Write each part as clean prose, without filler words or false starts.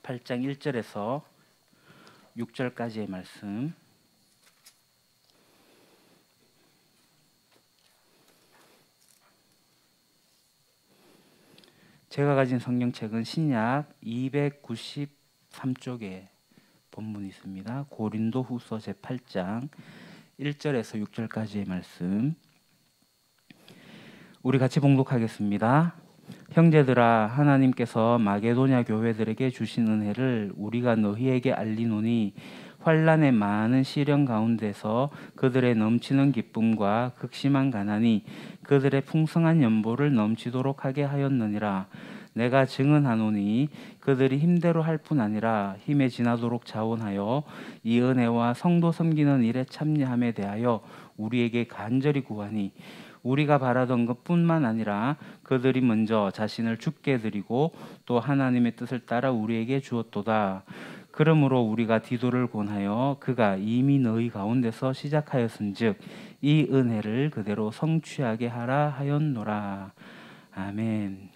18장 1절에서 6절까지의 말씀. 제가 가진 성경책은 신약 293쪽에 본문이 있습니다. 고린도후서 제8장 1절에서 6절까지의 말씀. 우리 같이 봉독하겠습니다. 형제들아, 하나님께서 마게도냐 교회들에게 주신 은혜를 우리가 너희에게 알리노니 환난의 많은 시련 가운데서 그들의 넘치는 기쁨과 극심한 가난이 그들의 풍성한 연보를 넘치도록 하게 하였느니라. 내가 증언하노니 그들이 힘대로 할 뿐 아니라 힘에 지나도록 자원하여 이 은혜와 성도 섬기는 일에 참여함에 대하여 우리에게 간절히 구하니 우리가 바라던 것뿐만 아니라 그들이 먼저 자신을 주께 드리고 또 하나님의 뜻을 따라 우리에게 주었도다. 그러므로 우리가 디도를 권하여 그가 이미 너희 가운데서 시작하였은즉 이 은혜를 그대로 성취하게 하라 하였노라. 아멘.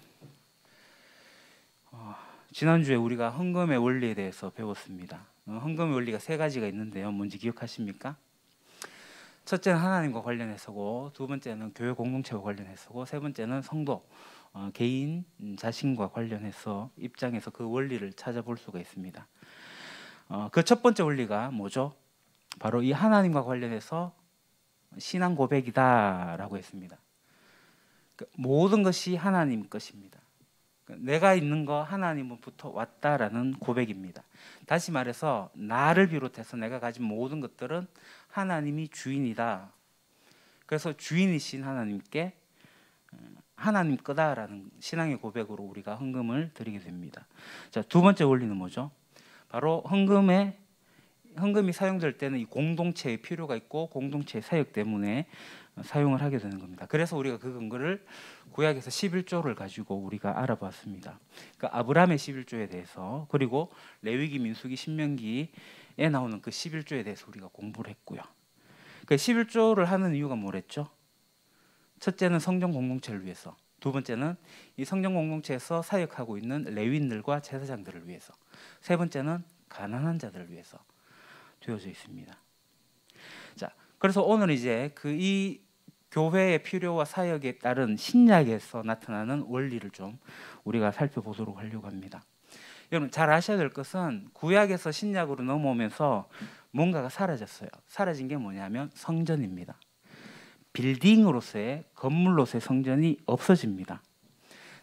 지난주에 우리가 헌금의 원리에 대해서 배웠습니다. 헌금의 원리가 세 가지가 있는데요. 뭔지 기억하십니까? 첫째는 하나님과 관련해서고, 두 번째는 교회 공동체와 관련해서고, 세 번째는 성도, 개인, 자신과 관련해서 입장에서 그 원리를 찾아볼 수가 있습니다. 그 첫 번째 원리가 뭐죠? 바로 이 하나님과 관련해서 신앙 고백이다라고 했습니다. 모든 것이 하나님 것입니다. 내가 있는 거 하나님으로부터 왔다라는 고백입니다. 다시 말해서 나를 비롯해서 내가 가진 모든 것들은 하나님이 주인이다. 그래서 주인이신 하나님께 하나님 거다라는 신앙의 고백으로 우리가 헌금을 드리게 됩니다. 자, 두 번째 원리는 뭐죠? 바로 헌금이 사용될 때는 이 공동체의 필요가 있고 공동체의 사역 때문에 사용을 하게 되는 겁니다. 그래서 우리가 그 근거를 구약에서 11조를 가지고 우리가 알아봤습니다. 그러니까 아브라함의 11조에 대해서, 그리고 레위기, 민수기, 신명기에 나오는 그 11조에 대해서 우리가 공부를 했고요. 그 11조를 하는 이유가 뭐랬죠? 첫째는 성전 공동체를 위해서, 두 번째는 이 성전 공동체에서 사역하고 있는 레위인들과 제사장들을 위해서, 세 번째는 가난한 자들을 위해서 되어져 있습니다. 자, 그래서 오늘 이제 이 교회의 필요와 사역에 따른 신약에서 나타나는 원리를 좀 우리가 살펴보도록 하려고 합니다. 여러분 잘 아셔야 될 것은 구약에서 신약으로 넘어오면서 뭔가가 사라졌어요. 사라진 게 뭐냐면 성전입니다. 빌딩으로서의, 건물로서의 성전이 없어집니다.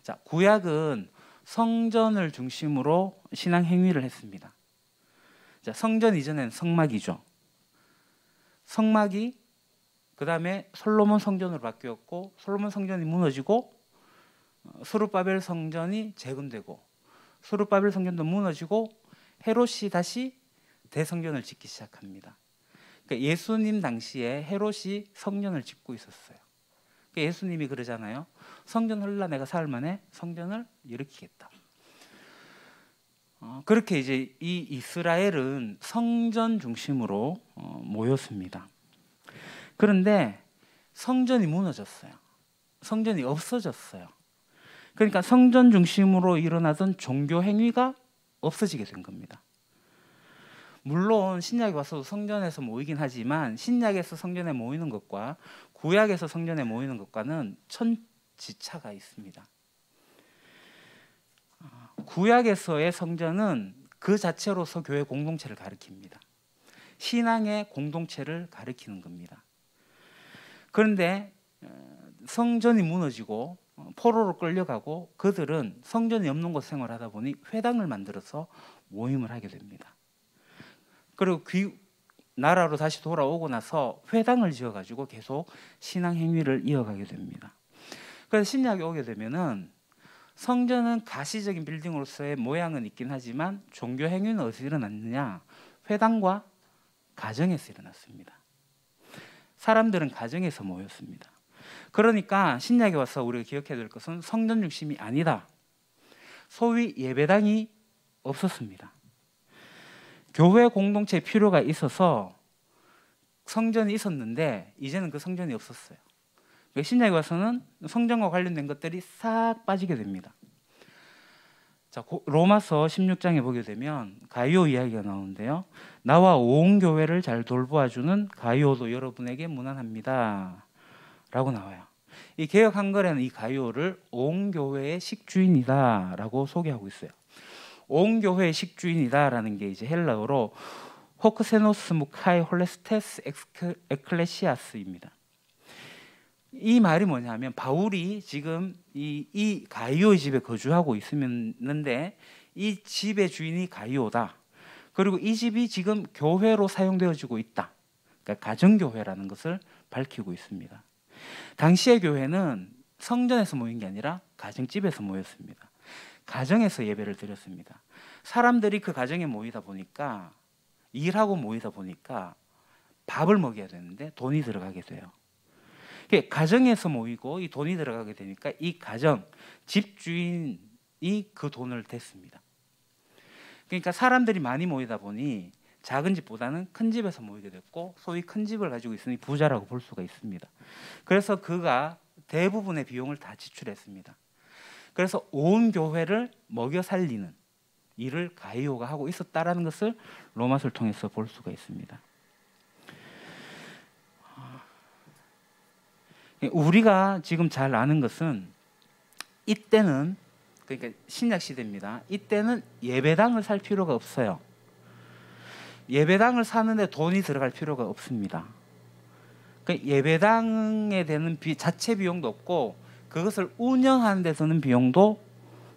자, 구약은 성전을 중심으로 신앙 행위를 했습니다. 자, 성전 이전에는 성막이죠. 성막이 그 다음에 솔로몬 성전으로 바뀌었고, 솔로몬 성전이 무너지고 스룹바벨 성전이 재건되고, 스룹바벨 성전도 무너지고 헤롯이 다시 대성전을 짓기 시작합니다. 그러니까 예수님 당시에 헤롯이 성전을 짓고 있었어요. 그러니까 예수님이 그러잖아요. 성전 헐라 내가 사흘 만에 성전을 일으키겠다. 그렇게 이제 이 이스라엘은 성전 중심으로 모였습니다. 그런데 성전이 무너졌어요. 성전이 없어졌어요. 그러니까 성전 중심으로 일어나던 종교 행위가 없어지게 된 겁니다. 물론 신약에 와서 성전에서 모이긴 하지만 신약에서 성전에 모이는 것과 구약에서 성전에 모이는 것과는 천지차가 있습니다. 구약에서의 성전은 그 자체로서 교회 공동체를 가리킵니다. 신앙의 공동체를 가리키는 겁니다. 그런데 성전이 무너지고 포로로 끌려가고 그들은 성전이 없는 곳 생활하다 보니 회당을 만들어서 모임을 하게 됩니다. 그리고 나라로 다시 돌아오고 나서 회당을 지어가지고 계속 신앙 행위를 이어가게 됩니다. 그래서 신약에 오게 되면은 성전은 가시적인 빌딩으로서의 모양은 있긴 하지만 종교 행위는 어디서 일어났느냐? 회당과 가정에서 일어났습니다. 사람들은 가정에서 모였습니다. 그러니까 신약에 와서 우리가 기억해야 될 것은 성전 중심이 아니다. 소위 예배당이 없었습니다. 교회 공동체의 필요가 있어서 성전이 있었는데 이제는 그 성전이 없었어요. 신약에 와서는 성전과 관련된 것들이 싹 빠지게 됩니다. 자, 로마서 16장에 보게 되면 가이오 이야기가 나오는데요. 나와 온 교회를 잘 돌보아주는 가이오도 여러분에게 문안합니다 라고 나와요. 이 개역 한글에는 이 가이오를 온 교회의 식주인이다 라고 소개하고 있어요. 온 교회의 식주인이다 라는 게 이제 헬라어로 호크세노스 무카이 홀레스테스 에클레시아스입니다. 이 말이 뭐냐면 바울이 지금 이 가이오의 집에 거주하고 있는데 이 집의 주인이 가이오다. 그리고 이 집이 지금 교회로 사용되어지고 있다. 그러니까 가정교회라는 것을 밝히고 있습니다. 당시의 교회는 성전에서 모인 게 아니라 가정집에서 모였습니다. 가정에서 예배를 드렸습니다. 사람들이 그 가정에 모이다 보니까 일하고 모이다 보니까 밥을 먹여야 되는데 돈이 들어가게 돼요. 가정에서 모이고 이 돈이 들어가게 되니까 이 가정 집주인이 그 돈을 댔습니다. 그러니까 사람들이 많이 모이다 보니 작은 집보다는 큰 집에서 모이게 됐고 소위 큰 집을 가지고 있으니 부자라고 볼 수가 있습니다. 그래서 그가 대부분의 비용을 다 지출했습니다. 그래서 온 교회를 먹여 살리는 일을 가이오가 하고 있었다라는 것을 로마서를 통해서 볼 수가 있습니다. 우리가 지금 잘 아는 것은 이때는 그러니까 신약 시대입니다. 이때는 예배당을 살 필요가 없어요. 예배당을 사는데 돈이 들어갈 필요가 없습니다. 그러니까 예배당에 되는 자체 비용도 없고 그것을 운영하는 데 드는 비용도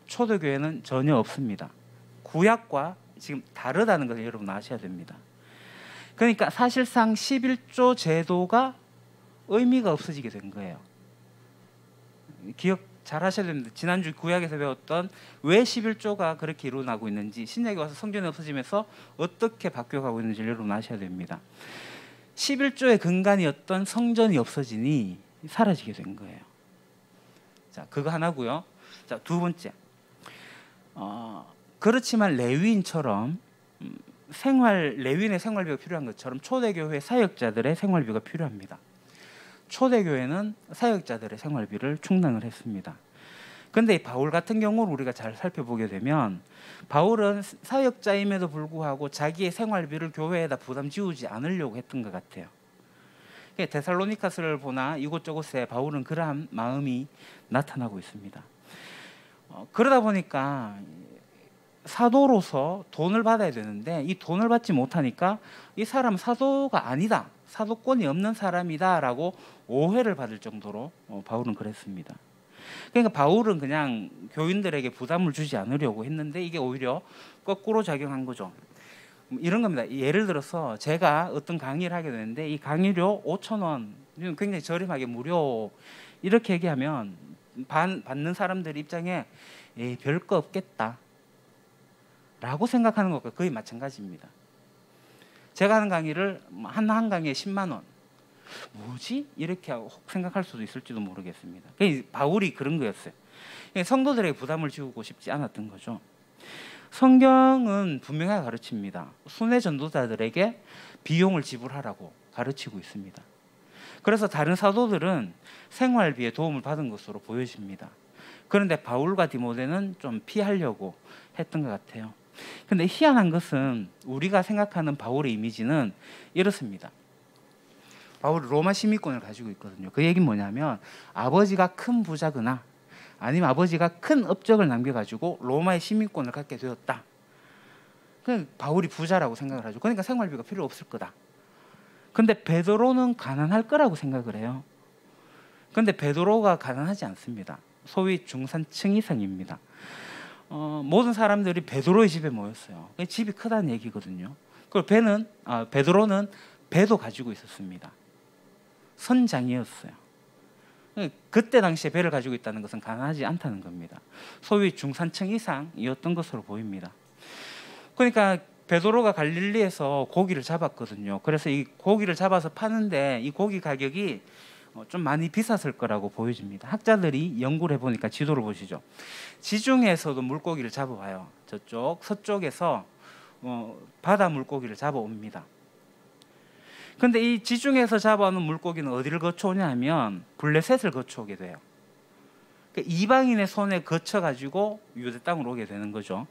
초대교회는 전혀 없습니다. 구약과 지금 다르다는 것을 여러분 아셔야 됩니다. 그러니까 사실상 11조 제도가 의미가 없어지게 된 거예요. 기억 잘 하셔야 됩니다. 지난주 구약에서 배웠던 왜 11조가 그렇게 일어나고 있는지, 신약에 와서 성전이 없어지면서 어떻게 바뀌어가고 있는지 여러분 아셔야 됩니다. 11조의 근간이었던 성전이 없어지니 사라지게 된 거예요. 자, 그거 하나고요. 자, 두 번째. 그렇지만 레위인처럼 레위인의 생활비가 필요한 것처럼 초대교회 사역자들의 생활비가 필요합니다. 초대교회는 사역자들의 생활비를 충당을 했습니다. 그런데 바울 같은 경우를 우리가 잘 살펴보게 되면 바울은 사역자임에도 불구하고 자기의 생활비를 교회에다 부담 지우지 않으려고 했던 것 같아요. 데살로니가서를 보나 이곳저곳에 바울은 그러한 마음이 나타나고 있습니다. 그러다 보니까 사도로서 돈을 받아야 되는데 이 돈을 받지 못하니까 이 사람은 사도가 아니다, 사도권이 없는 사람이다 라고 오해를 받을 정도로 바울은 그랬습니다. 그러니까 바울은 그냥 교인들에게 부담을 주지 않으려고 했는데 이게 오히려 거꾸로 작용한 거죠. 이런 겁니다. 예를 들어서 제가 어떤 강의를 하게 되는데 이 강의료 5,000원, 굉장히 저렴하게 무료 이렇게 얘기하면 받는 사람들 입장에 별거 없겠다 라고 생각하는 것과 거의 마찬가지입니다. 제가 하는 강의를 한 강의에 10만 원, 뭐지? 이렇게 생각할 수도 있을지도 모르겠습니다. 바울이 그런 거였어요. 성도들에게 부담을 지우고 싶지 않았던 거죠. 성경은 분명하게 가르칩니다. 순회 전도자들에게 비용을 지불하라고 가르치고 있습니다. 그래서 다른 사도들은 생활비에 도움을 받은 것으로 보여집니다. 그런데 바울과 디모데는 좀 피하려고 했던 것 같아요. 근데 희한한 것은 우리가 생각하는 바울의 이미지는 이렇습니다. 바울이 로마 시민권을 가지고 있거든요. 그 얘기는 뭐냐면 아버지가 큰 부자거나 아니면 아버지가 큰 업적을 남겨가지고 로마의 시민권을 갖게 되었다. 바울이 부자라고 생각을 하죠. 그러니까 생활비가 필요 없을 거다. 근데 베드로는 가난할 거라고 생각을 해요. 근데 베드로가 가난하지 않습니다. 소위 중산층 이상입니다. 모든 사람들이 베드로의 집에 모였어요. 집이 크다는 얘기거든요. 그리고 베드로는 배도 가지고 있었습니다. 선장이었어요. 그때 당시에 배를 가지고 있다는 것은 가난하지 않다는 겁니다. 소위 중산층 이상이었던 것으로 보입니다. 그러니까 베드로가 갈릴리에서 고기를 잡았거든요. 그래서 이 고기를 잡아서 파는데 이 고기 가격이 좀 많이 비쌌을 거라고 보여집니다. 학자들이 연구를 해보니까 지도를 보시죠. 지중해에서도 물고기를 잡아와요. 저쪽 서쪽에서 바다 물고기를 잡아옵니다. 근데 이 지중해에서 잡아오는 물고기는 어디를 거쳐오냐 하면 블레셋을 거쳐오게 돼요. 그러니까 이방인의 손에 거쳐 가지고 유대 땅으로 오게 되는 거죠.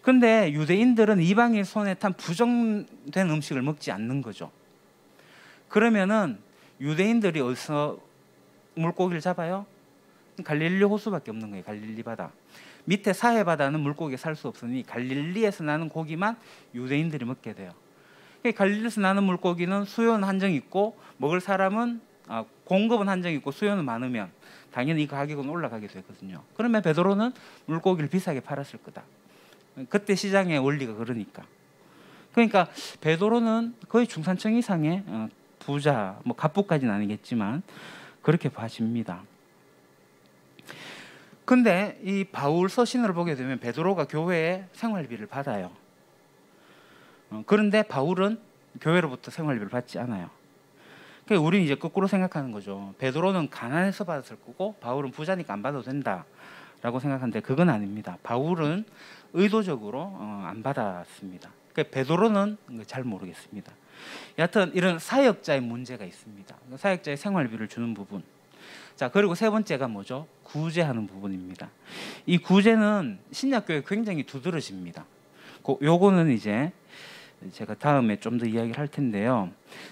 근데 유대인들은 이방인 손에 탄 부정된 음식을 먹지 않는 거죠. 그러면은 유대인들이 어디서 물고기를 잡아요? 갈릴리 호수밖에 없는 거예요. 갈릴리 바다. 밑에 사해 바다는 물고기가 살 수 없으니 갈릴리에서 나는 고기만 유대인들이 먹게 돼요. 갈릴리에서 나는 물고기는 수요는 한정 있고 먹을 사람은 공급은 한정 있고 수요는 많으면 당연히 이 가격은 올라가게 되거든요. 그러면 베드로는 물고기를 비싸게 팔았을 거다. 그때 시장의 원리가 그러니까. 그러니까 베드로는 거의 중산층 이상의 부자, 뭐 갑부까지는 아니겠지만 그렇게 봐집니다. 근데 이 바울 서신을 보게 되면 베드로가 교회에 생활비를 받아요. 그런데 바울은 교회로부터 생활비를 받지 않아요. 그러니까 우리는 이제 거꾸로 생각하는 거죠. 베드로는 가난해서 받았을 거고 바울은 부자니까 안 받아도 된다라고 생각하는데 그건 아닙니다. 바울은 의도적으로 안 받았습니다. 그러니까 베드로는 잘 모르겠습니다. 여하튼 이런 사역자의 문제가 있습니다. 사역자의 생활비를 주는 부분. 자, 그리고 세 번째가 뭐죠? 구제하는 부분입니다. 이 구제는 신약교회 굉장히 두드러집니다. 요거는 이제 제가 다음에 좀 더 이야기를 할 텐데요.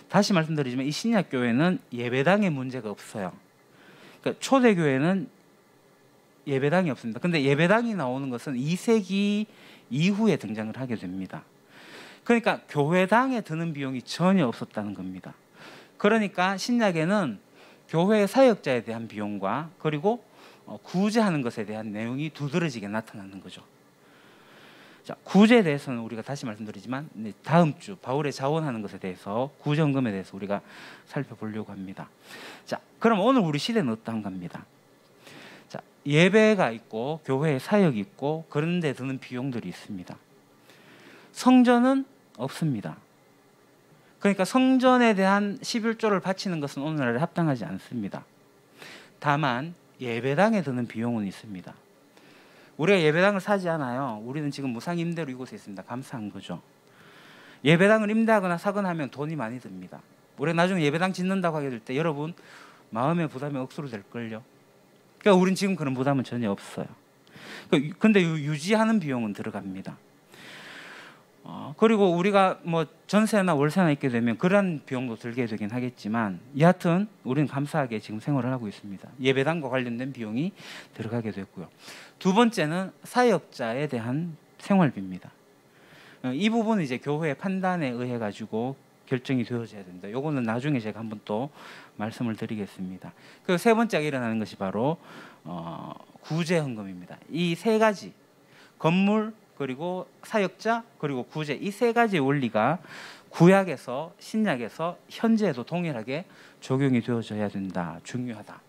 다시 말씀드리지만 이 신약교회는 예배당의 문제가 없어요. 그러니까 초대교회는 예배당이 없습니다. 근데 예배당이 나오는 것은 2세기 이후에 등장을 하게 됩니다. 그러니까 교회당에 드는 비용이 전혀 없었다는 겁니다. 그러니까 신약에는 교회 사역자에 대한 비용과 그리고 구제하는 것에 대한 내용이 두드러지게 나타나는 거죠. 자, 구제에 대해서는 우리가 다시 말씀드리지만 다음 주 바울의 자원하는 것에 대해서 구제헌금에 대해서 우리가 살펴보려고 합니다. 자, 그럼 오늘 우리 시대는 어떤갑니다. 자, 예배가 있고 교회에 사역이 있고 그런 데 드는 비용들이 있습니다. 성전은 없습니다. 그러니까 성전에 대한 11조를 바치는 것은 오늘날에 합당하지 않습니다. 다만 예배당에 드는 비용은 있습니다. 우리가 예배당을 사지 않아요. 우리는 지금 무상 임대로 이곳에 있습니다. 감사한 거죠. 예배당을 임대하거나 사거나 하면 돈이 많이 듭니다. 우리가 나중에 예배당 짓는다고 하게 될 때 여러분 마음의 부담이 억수로 될걸요. 그러니까 우린 지금 그런 부담은 전혀 없어요. 근데 유지하는 비용은 들어갑니다. 그리고 우리가 뭐 전세나 월세나 있게 되면 그런 비용도 들게 되긴 하겠지만 여하튼 우리는 감사하게 지금 생활을 하고 있습니다. 예배당과 관련된 비용이 들어가게 됐고요. 두 번째는 사역자에 대한 생활비입니다. 이 부분은 이제 교회의 판단에 의해 가지고 결정이 되어져야 된다. 요거는 나중에 제가 한번 또 말씀을 드리겠습니다. 그리고 세 번째가 일어나는 것이 바로 구제헌금입니다. 이 세 가지 건물 그리고 사역자 그리고 구제 이 세 가지 원리가 구약에서 신약에서 현재에도 동일하게 적용이 되어져야 된다. 중요하다.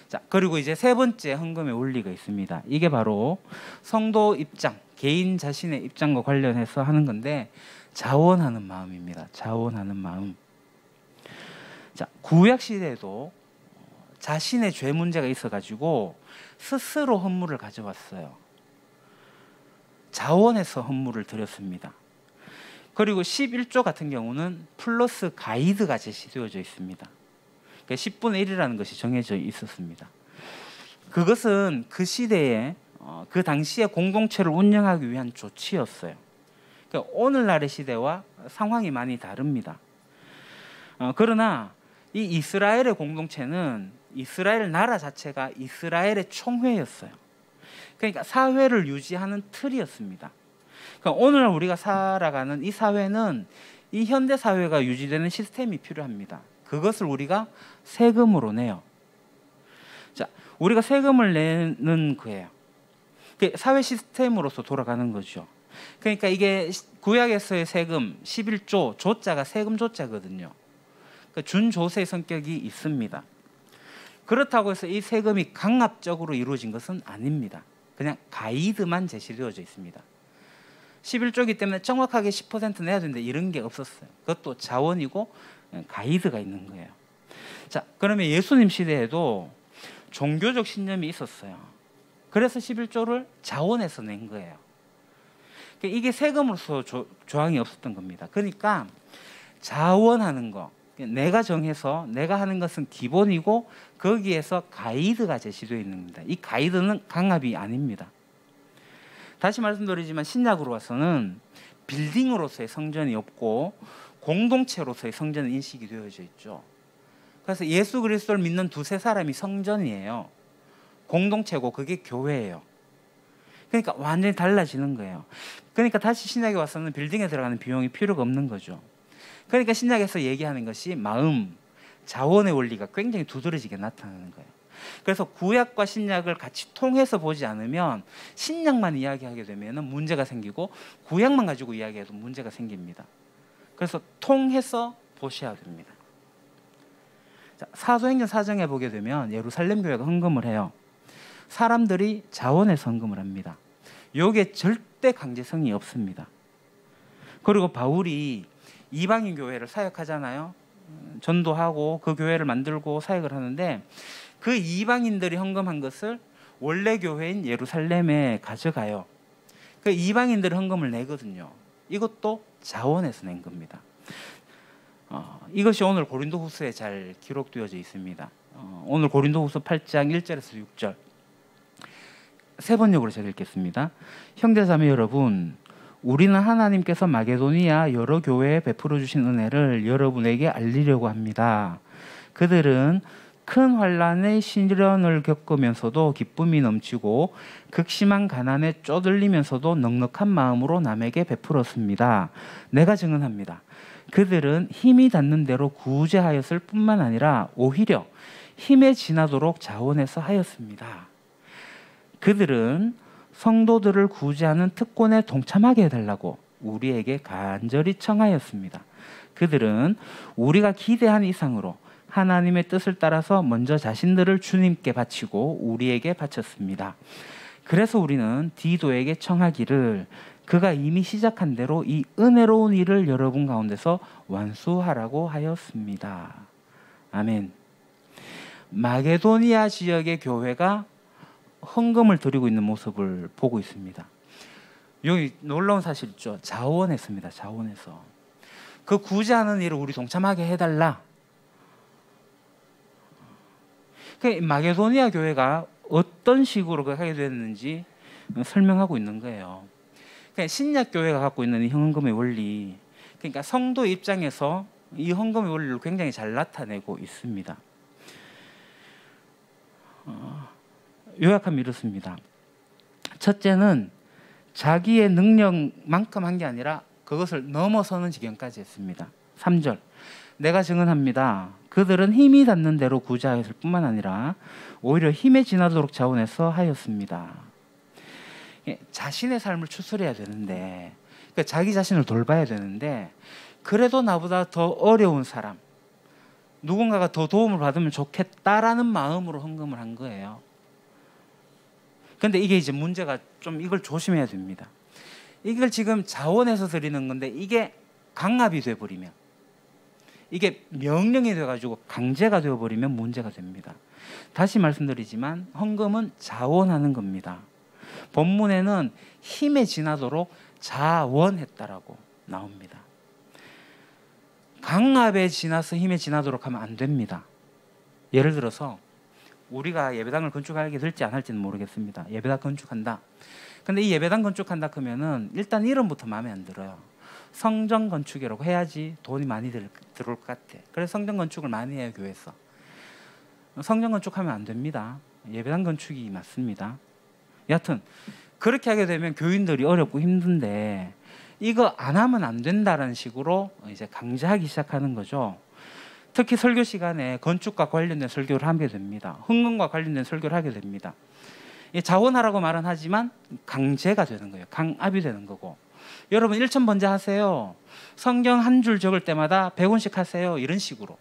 자, 그리고 이제 세 번째 헌금의 원리가 있습니다. 이게 바로 성도 입장, 개인 자신의 입장과 관련해서 하는 건데 자원하는 마음입니다. 자원하는 마음. 자, 구약 시대에도 자신의 죄 문제가 있어가지고 스스로 헌물을 가져왔어요. 자원해서 헌물을 드렸습니다. 그리고 11조 같은 경우는 플러스 가이드가 제시되어져 있습니다. 그러니까 10분의 1이라는 것이 정해져 있었습니다. 그것은 그 시대에 그 당시에 공동체를 운영하기 위한 조치였어요. 그러니까 오늘날의 시대와 상황이 많이 다릅니다. 그러나 이 이스라엘의 공동체는 이스라엘 나라 자체가 이스라엘의 총회였어요. 그러니까 사회를 유지하는 틀이었습니다. 그러니까 오늘 우리가 살아가는 이 사회는 이 현대 사회가 유지되는 시스템이 필요합니다. 그것을 우리가 세금으로 내요. 자, 우리가 세금을 내는 거예요. 사회 시스템으로서 돌아가는 거죠. 그러니까 이게 구약에서의 세금 11조 조자가 세금 조자거든요. 그러니까 준조세의 성격이 있습니다. 그렇다고 해서 이 세금이 강압적으로 이루어진 것은 아닙니다. 그냥 가이드만 제시되어져 있습니다. 11조이기 때문에 정확하게 10% 내야 된다 이런 게 없었어요. 그것도 자원이고 가이드가 있는 거예요. 자, 그러면 예수님 시대에도 종교적 신념이 있었어요. 그래서 11조를 자원해서 낸 거예요. 이게 세금으로서 조항이 없었던 겁니다. 그러니까 자원하는 거, 내가 정해서 내가 하는 것은 기본이고 거기에서 가이드가 제시되어 있는 겁니다. 이 가이드는 강압이 아닙니다. 다시 말씀드리지만 신약으로 와서는 빌딩으로서의 성전이 없고 공동체로서의 성전은 인식이 되어져 있죠. 그래서 예수 그리스도를 믿는 두세 사람이 성전이에요. 공동체고 그게 교회예요. 그러니까 완전히 달라지는 거예요. 그러니까 다시 신약에 와서는 빌딩에 들어가는 비용이 필요가 없는 거죠. 그러니까 신약에서 얘기하는 것이 마음, 자원의 원리가 굉장히 두드러지게 나타나는 거예요. 그래서 구약과 신약을 같이 통해서 보지 않으면 신약만 이야기하게 되면 문제가 생기고 구약만 가지고 이야기해도 문제가 생깁니다. 그래서 통해서 보셔야 됩니다. 자, 사도행전 4장에 보게 되면 예루살렘 교회가 헌금을 해요. 사람들이 자원해서 헌금을 합니다. 여기에 절대 강제성이 없습니다. 그리고 바울이 이방인 교회를 사역하잖아요. 전도하고 그 교회를 만들고 사역을 하는데 그 이방인들이 헌금한 것을 원래 교회인 예루살렘에 가져가요. 그 이방인들이 헌금을 내거든요. 이것도 자원해서 낸 겁니다. 이것이 오늘 고린도후서에 잘 기록되어져 있습니다. 오늘 고린도후서 8장 1절에서 6절 세 번역으로 제가 읽겠습니다. 형제자매 여러분, 우리는 하나님께서 마게도니아 여러 교회에 베풀어 주신 은혜를 여러분에게 알리려고 합니다. 그들은 큰 환난의 시련을 겪으면서도 기쁨이 넘치고 극심한 가난에 쪼들리면서도 넉넉한 마음으로 남에게 베풀었습니다. 내가 증언합니다. 그들은 힘이 닿는 대로 구제하였을 뿐만 아니라 오히려 힘에 지나도록 자원해서 하였습니다. 그들은 성도들을 구제하는 특권에 동참하게 해달라고 우리에게 간절히 청하였습니다. 그들은 우리가 기대한 이상으로 하나님의 뜻을 따라서 먼저 자신들을 주님께 바치고 우리에게 바쳤습니다. 그래서 우리는 디도에게 청하기를 그가 이미 시작한 대로 이 은혜로운 일을 여러분 가운데서 완수하라고 하였습니다. 아멘. 마게도니아 지역의 교회가 헌금을 드리고 있는 모습을 보고 있습니다. 여기 놀라운 사실 있죠. 자원했습니다. 자원해서. 그 구제하는 일을 우리 동참하게 해달라. 마게도니아 교회가 어떤 식으로 하게 됐는지 설명하고 있는 거예요. 신약 교회가 갖고 있는 이 헌금의 원리, 그러니까 성도 입장에서 이 헌금의 원리를 굉장히 잘 나타내고 있습니다. 요약하면 이렇습니다. 첫째는 자기의 능력만큼 한 게 아니라 그것을 넘어서는 지경까지 했습니다. 3절 내가 증언합니다. 그들은 힘이 닿는 대로 구제하였을 뿐만 아니라 오히려 힘에 지나도록 자원해서 하였습니다. 자신의 삶을 추스려야 되는데, 그러니까 자기 자신을 돌봐야 되는데, 그래도 나보다 더 어려운 사람, 누군가가 더 도움을 받으면 좋겠다라는 마음으로 헌금을 한 거예요. 그런데 이게 이제 문제가 좀 이걸 조심해야 됩니다. 이걸 지금 자원해서 드리는 건데 이게 강압이 돼버리면, 이게 명령이 돼가지고 강제가 되어버리면 문제가 됩니다. 다시 말씀드리지만 헌금은 자원하는 겁니다. 본문에는 힘에 지나도록 자원했다라고 나옵니다. 강압에 지나서 힘에 지나도록 하면 안 됩니다. 예를 들어서 우리가 예배당을 건축하게 될지 안 할지는 모르겠습니다. 예배당 건축한다. 근데 이 예배당 건축한다 그러면은 일단 이름부터 마음에 안 들어요. 성전 건축이라고 해야지 돈이 많이 들어올 것 같아. 그래서 성전 건축을 많이 해요, 교회에서. 성전 건축하면 안 됩니다. 예배당 건축이 맞습니다. 여하튼 그렇게 하게 되면 교인들이 어렵고 힘든데 이거 안 하면 안 된다라는 식으로 이제 강제하기 시작하는 거죠. 특히 설교 시간에 건축과 관련된 설교를 하게 됩니다. 헌금과 관련된 설교를 하게 됩니다. 자원하라고 말은 하지만 강제가 되는 거예요. 강압이 되는 거고. 여러분 1,000번제 하세요. 성경 한 줄 적을 때마다 100원씩 하세요. 이런 식으로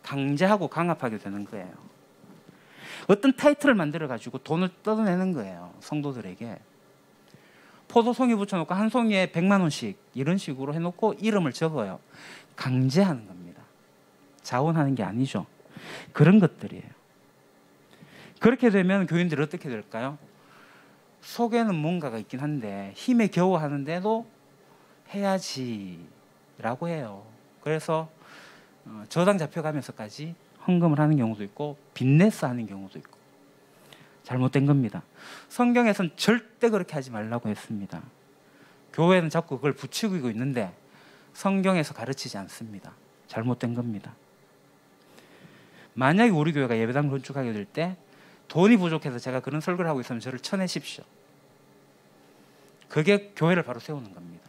강제하고 강압하게 되는 거예요. 어떤 타이틀을 만들어가지고 돈을 뜯어내는 거예요. 성도들에게. 포도송이 붙여놓고 한 송이에 100만 원씩 이런 식으로 해놓고 이름을 적어요. 강제하는 겁니다. 자원하는 게 아니죠. 그런 것들이에요. 그렇게 되면 교인들이 어떻게 될까요? 속에는 뭔가가 있긴 한데 힘에 겨워 하는데도 해야지라고 해요. 그래서 저당 잡혀가면서까지 헌금을 하는 경우도 있고 빚내서 하는 경우도 있고 잘못된 겁니다. 성경에서는 절대 그렇게 하지 말라고 했습니다. 교회는 자꾸 그걸 부추기고 있는데 성경에서 가르치지 않습니다. 잘못된 겁니다. 만약에 우리 교회가 예배당 건축하게 될 때 돈이 부족해서 제가 그런 설교를 하고 있으면 저를 쳐내십시오. 그게 교회를 바로 세우는 겁니다.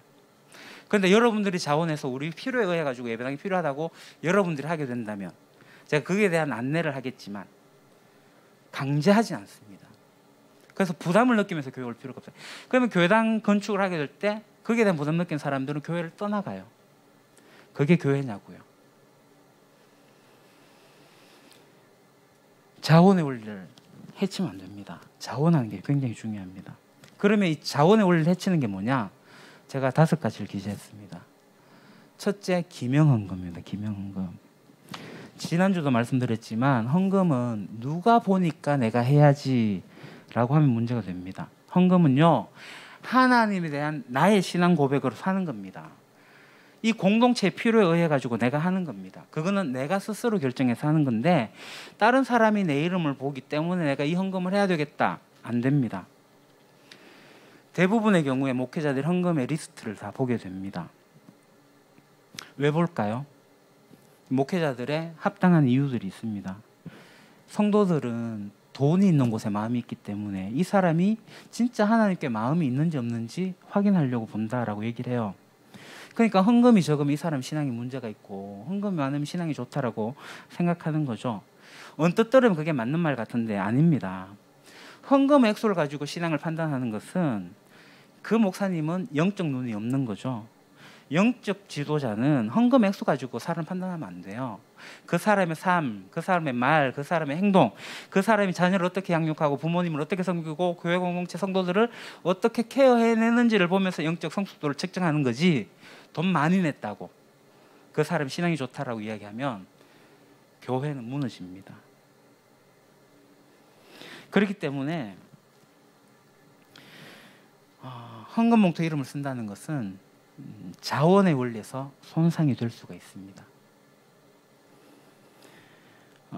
그런데 여러분들이 자원해서 우리 필요에 의해 가지고 예배당이 필요하다고 여러분들이 하게 된다면 제가 그에 대한 안내를 하겠지만 강제하지 않습니다. 그래서 부담을 느끼면서 교회 올 필요가 없어요. 그러면 교회당 건축을 하게 될 때 거기에 대한 부담 느끼는 사람들은 교회를 떠나가요. 그게 교회냐고요. 자원의 원리를 해치면 안 됩니다. 자원하는 게 굉장히 중요합니다. 그러면 이 자원의 원리를 해치는 게 뭐냐? 제가 5가지를 기재했습니다. 첫째, 기명헌금입니다. 기명헌금. 지난주도 말씀드렸지만 헌금은 누가 보니까 내가 해야지 라고 하면 문제가 됩니다. 헌금은요, 하나님에 대한 나의 신앙 고백으로 사는 겁니다. 이 공동체의 필요에 의해 가지고 내가 하는 겁니다. 그거는 내가 스스로 결정해서 하는 건데 다른 사람이 내 이름을 보기 때문에 내가 이 헌금을 해야 되겠다. 안 됩니다. 대부분의 경우에 목회자들이 헌금의 리스트를 다 보게 됩니다. 왜 볼까요? 목회자들의 합당한 이유들이 있습니다. 성도들은 돈이 있는 곳에 마음이 있기 때문에 이 사람이 진짜 하나님께 마음이 있는지 없는지 확인하려고 본다라고 얘기를 해요. 그러니까 헌금이 적으면 이 사람 신앙에 문제가 있고 헌금이 많으면 신앙이 좋다라고 생각하는 거죠. 언뜻 들으면 그게 맞는 말 같은데 아닙니다. 헌금 액수를 가지고 신앙을 판단하는 것은 그 목사님은 영적 눈이 없는 거죠. 영적 지도자는 헌금 액수 가지고 사람 판단하면 안 돼요. 그 사람의 삶, 그 사람의 말, 그 사람의 행동, 그 사람이 자녀를 어떻게 양육하고 부모님을 어떻게 섬기고 교회 공동체 성도들을 어떻게 케어해내는지를 보면서 영적 성숙도를 측정하는 거지, 돈 많이 냈다고 그 사람이 신앙이 좋다라고 이야기하면 교회는 무너집니다. 그렇기 때문에 헌금 봉투 이름을 쓴다는 것은 자원의 원리에서 손상이 될 수가 있습니다.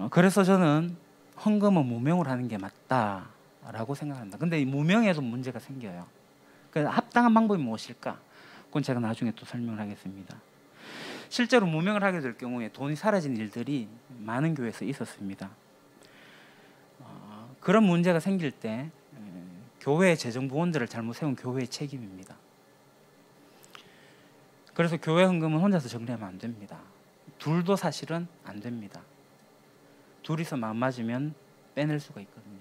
그래서 저는 헌금은 무명으로 하는 게 맞다라고 생각합니다. 근데 이 무명에도 문제가 생겨요. 그래서 합당한 방법이 무엇일까? 그건 제가 나중에 또 설명을 하겠습니다. 실제로 무명을 하게 될 경우에 돈이 사라진 일들이 많은 교회에서 있었습니다. 그런 문제가 생길 때 교회의 재정부원들을 잘못 세운 교회의 책임입니다. 그래서 교회 헌금은 혼자서 정리하면 안 됩니다. 둘도 사실은 안 됩니다. 둘이서 마음 맞으면 빼낼 수가 있거든요.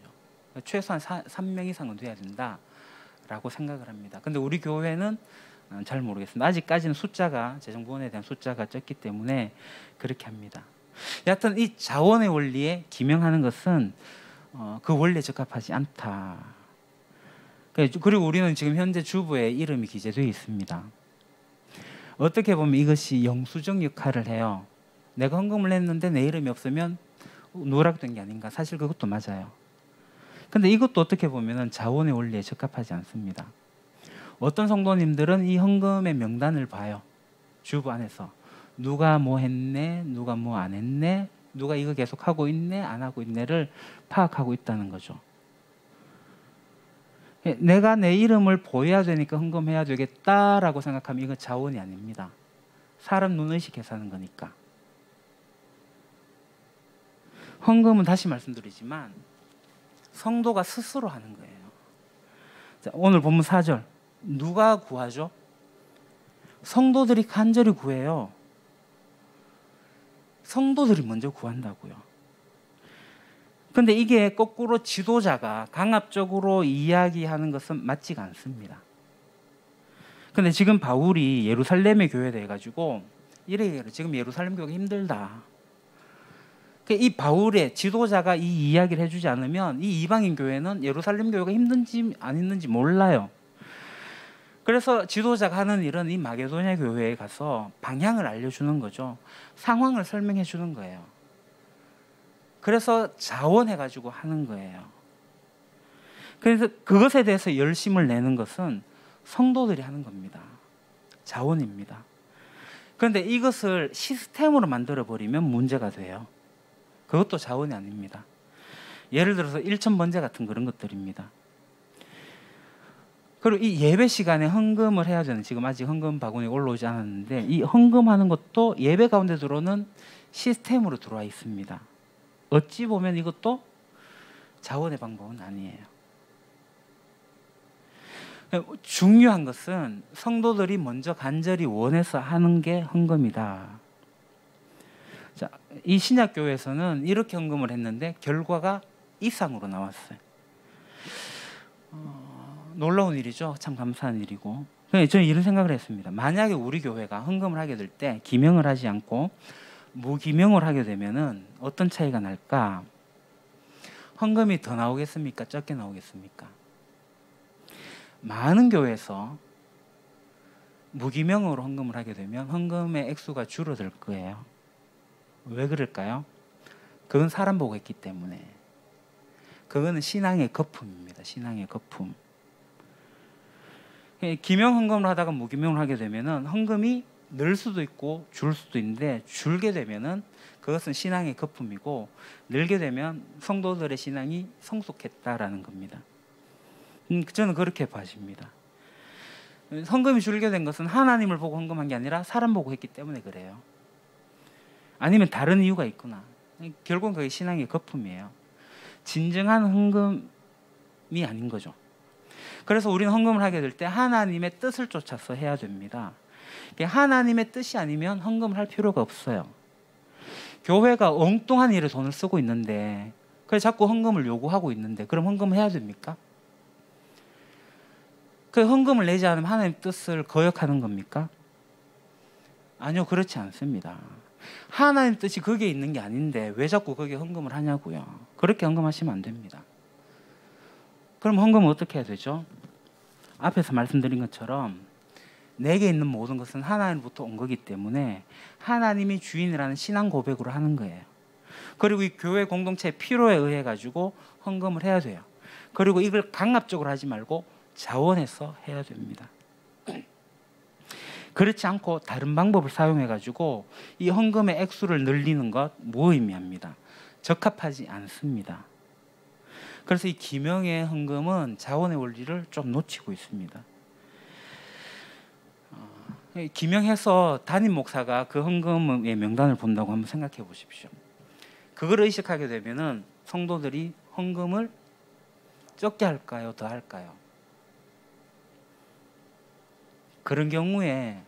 최소한 3명 이상은 돼야 된다라고 생각을 합니다. 근데 우리 교회는 잘 모르겠습니다. 아직까지는 재정부원에 대한 숫자가 적기 때문에 그렇게 합니다. 여하튼 이 자원의 원리에 기명하는 것은 그 원리에 적합하지 않다. 그리고 우리는 지금 현재 주부의 이름이 기재되어 있습니다. 어떻게 보면 이것이 영수증 역할을 해요. 내가 헌금을 했는데 내 이름이 없으면 누락된 게 아닌가. 사실 그것도 맞아요. 근데 이것도 어떻게 보면 자원의 원리에 적합하지 않습니다. 어떤 성도님들은 이 헌금의 명단을 봐요. 주부 안에서 누가 뭐 했네, 누가 뭐 안 했네, 누가 이거 계속 하고 있네, 안 하고 있네를 파악하고 있다는 거죠. 내가 내 이름을 보여야 되니까 헌금해야 되겠다라고 생각하면 이건 자원이 아닙니다. 사람 눈의식해서 하는 거니까. 헌금은 다시 말씀드리지만 성도가 스스로 하는 거예요. 자, 오늘 본문 4절 누가 구하죠? 성도들이 간절히 구해요. 성도들이 먼저 구한다고요. 근데 이게 거꾸로 지도자가 강압적으로 이야기하는 것은 맞지가 않습니다. 근데 지금 바울이 예루살렘의 교회에 대해 가지고 이래 지금 예루살렘 교회가 힘들다. 이 바울의 지도자가 이 이야기를 해주지 않으면 이 이방인 교회는 예루살렘 교회가 힘든지 안 힘든지 몰라요. 그래서 지도자가 하는 일은 이 마게도냐 교회에 가서 방향을 알려주는 거죠. 상황을 설명해 주는 거예요. 그래서 자원해가지고 하는 거예요. 그래서 그것에 대해서 열심을 내는 것은 성도들이 하는 겁니다. 자원입니다. 그런데 이것을 시스템으로 만들어 버리면 문제가 돼요. 그것도 자원이 아닙니다. 예를 들어서 일천번제 같은 그런 것들입니다. 그리고 이 예배 시간에 헌금을 해야 되는, 지금 아직 헌금 바구니 올라오지 않았는데, 이 헌금하는 것도 예배 가운데 들어오는 시스템으로 들어와 있습니다. 어찌 보면 이것도 자원의 방법은 아니에요. 중요한 것은 성도들이 먼저 간절히 원해서 하는 게 헌금이다. 자, 이 신약교회에서는 이렇게 헌금을 했는데 결과가 이상으로 나왔어요. 놀라운 일이죠. 참 감사한 일이고. 저는 이런 생각을 했습니다. 만약에 우리 교회가 헌금을 하게 될 때 기명을 하지 않고 무기명을 하게 되면은 어떤 차이가 날까? 헌금이 더 나오겠습니까? 적게 나오겠습니까? 많은 교회에서 무기명으로 헌금을 하게 되면 헌금의 액수가 줄어들 거예요. 왜 그럴까요? 그건 사람 보고 했기 때문에. 그거는 신앙의 거품입니다. 신앙의 거품. 기명 헌금을 하다가 무기명을 하게 되면은 헌금이 늘 수도 있고 줄 수도 있는데, 줄게 되면은 그것은 신앙의 거품이고, 늘게 되면 성도들의 신앙이 성숙했다라는 겁니다. 저는 그렇게 봐집니다. 헌금이 줄게 된 것은 하나님을 보고 헌금한 게 아니라 사람 보고 했기 때문에 그래요. 아니면 다른 이유가 있구나. 결국은 그게 신앙의 거품이에요. 진정한 헌금이 아닌 거죠. 그래서 우리는 헌금을 하게 될 때 하나님의 뜻을 쫓아서 해야 됩니다. 하나님의 뜻이 아니면 헌금을 할 필요가 없어요. 교회가 엉뚱한 일에 돈을 쓰고 있는데, 그래서 자꾸 헌금을 요구하고 있는데, 그럼 헌금을 해야 됩니까? 그 헌금을 내지 않으면 하나님의 뜻을 거역하는 겁니까? 아니요, 그렇지 않습니다. 하나님의 뜻이 거기에 있는 게 아닌데 왜 자꾸 거기에 헌금을 하냐고요. 그렇게 헌금하시면 안 됩니다. 그럼 헌금은 어떻게 해야 되죠? 앞에서 말씀드린 것처럼 내게 있는 모든 것은 하나님부터 온 거기 때문에 하나님이 주인이라는 신앙 고백으로 하는 거예요. 그리고 이 교회 공동체의 필요에 의해 가지고 헌금을 해야 돼요. 그리고 이걸 강압적으로 하지 말고 자원해서 해야 됩니다. 그렇지 않고 다른 방법을 사용해 가지고 이 헌금의 액수를 늘리는 것 무의미합니다. 적합하지 않습니다. 그래서 이 기명의 헌금은 자원의 원리를 좀 놓치고 있습니다. 기명해서 담임 목사가 그 헌금의 명단을 본다고 한번 생각해 보십시오. 그걸 의식하게 되면은 성도들이 헌금을 적게 할까요? 더 할까요? 그런 경우에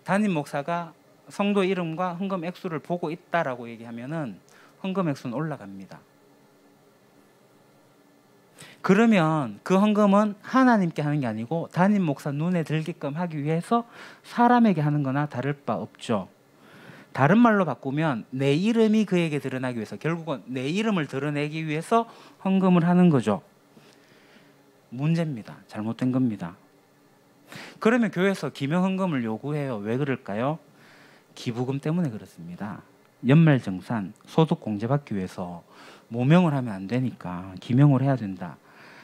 담임 목사가 성도 이름과 헌금 액수를 보고 있다라고 얘기하면은 헌금 액수는 올라갑니다. 그러면 그 헌금은 하나님께 하는 게 아니고 담임 목사 눈에 들게끔 하기 위해서 사람에게 하는 거나 다를 바 없죠. 다른 말로 바꾸면 내 이름이 그에게 드러나기 위해서, 결국은 내 이름을 드러내기 위해서 헌금을 하는 거죠. 문제입니다. 잘못된 겁니다. 그러면 교회에서 기명 헌금을 요구해요. 왜 그럴까요? 기부금 때문에 그렇습니다. 연말정산, 소득 공제 받기 위해서 모명을 하면 안 되니까 기명을 해야 된다.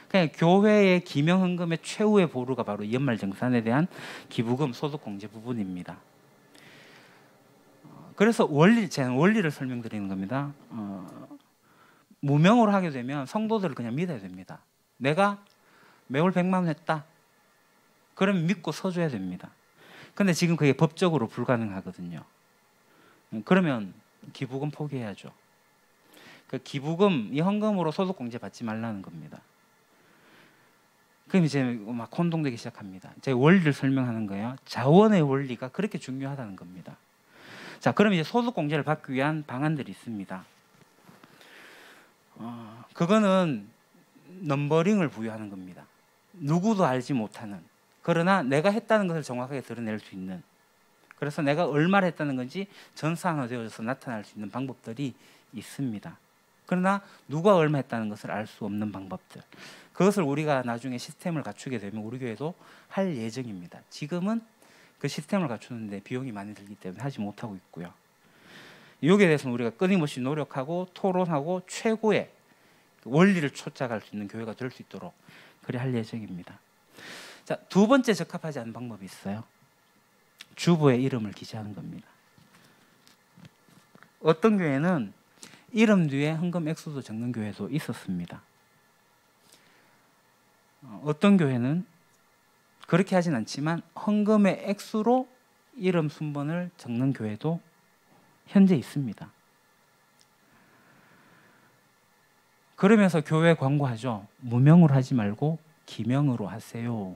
그냥 교회의 기명 헌금의 최후의 보루가 바로 연말정산에 대한 기부금, 소득 공제 부분입니다. 그래서 제가 원리를 설명드리는 겁니다. 무명으로 하게 되면 성도들을 그냥 믿어야 됩니다. 내가 매월 100만 원 했다. 그러면 믿고 서줘야 됩니다. 근데 지금 그게 법적으로 불가능하거든요. 그러면 기부금 포기해야죠. 그 기부금, 이 헌금으로 소득공제 받지 말라는 겁니다. 그럼 이제 막 혼동되기 시작합니다. 제가 원리를 설명하는 거예요. 자원의 원리가 그렇게 중요하다는 겁니다. 자, 그럼 이제 소득공제를 받기 위한 방안들이 있습니다. 그거는 넘버링을 부여하는 겁니다. 누구도 알지 못하는, 그러나 내가 했다는 것을 정확하게 드러낼 수 있는, 그래서 내가 얼마를 했다는 건지 전산화되어서 나타날 수 있는 방법들이 있습니다. 그러나 누가 얼마 했다는 것을 알 수 없는 방법들, 그것을 우리가 나중에 시스템을 갖추게 되면 우리 교회도 할 예정입니다. 지금은 그 시스템을 갖추는데 비용이 많이 들기 때문에 하지 못하고 있고요. 여기에 대해서는 우리가 끊임없이 노력하고 토론하고 최고의 원리를 쫓아갈 수 있는 교회가 될 수 있도록 그리 할 예정입니다. 자, 두 번째 적합하지 않은 방법이 있어요. 주보에 이름을 기재하는 겁니다. 어떤 교회는 이름 뒤에 헌금 액수도 적는 교회도 있었습니다. 어떤 교회는 그렇게 하진 않지만 헌금의 액수로 이름 순번을 적는 교회도 현재 있습니다. 그러면서 교회 광고하죠. 무명으로 하지 말고 기명으로 하세요.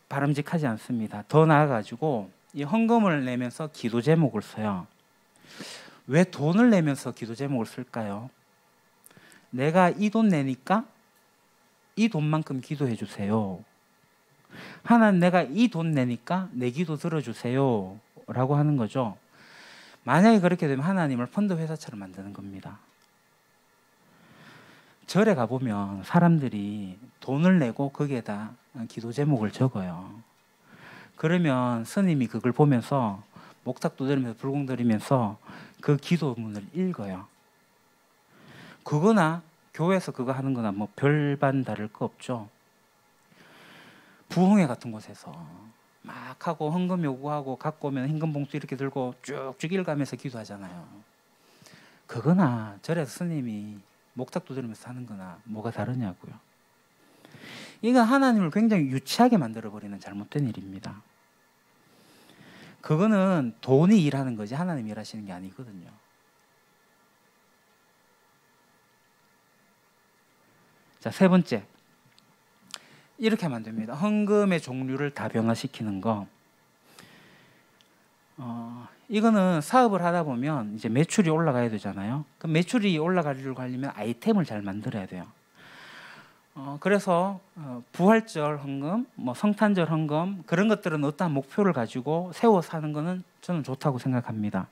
바람직하지 않습니다. 더 나아가지고 이 헌금을 내면서 기도 제목을 써요. 왜 돈을 내면서 기도 제목을 쓸까요? 내가 이 돈 내니까 이 돈만큼 기도해 주세요. 하나님, 내가 이 돈 내니까 내 기도 들어주세요 라고 하는 거죠. 만약에 그렇게 되면 하나님을 펀드 회사처럼 만드는 겁니다. 절에 가보면 사람들이 돈을 내고 거기에다 기도 제목을 적어요. 그러면 스님이 그걸 보면서 목탁 두드리면서 불공 들이면서 그 기도문을 읽어요. 그거나 교회에서 그거 하는 거나 뭐 별반 다를 거 없죠. 부흥회 같은 곳에서 막 하고 헌금 요구하고 갖고 오면 현금 봉투 이렇게 들고 쭉쭉 읽으면서 기도하잖아요. 그거나 절에서 스님이 목탁 두드리면서 하는 거나 뭐가 다르냐고요. 이건 하나님을 굉장히 유치하게 만들어버리는 잘못된 일입니다. 그거는 돈이 일하는 거지 하나님이 일하시는 게 아니거든요. 자, 세 번째. 이렇게 하면 안 됩니다. 헌금의 종류를 다변화시키는 거. 이거는 사업을 하다 보면 이제 매출이 올라가야 되잖아요. 그럼 매출이 올라가려고 하려면 아이템을 잘 만들어야 돼요. 그래서 부활절 헌금, 뭐 성탄절 헌금 그런 것들은 어떠한 목표를 가지고 세워서 하는 거는 저는 좋다고 생각합니다.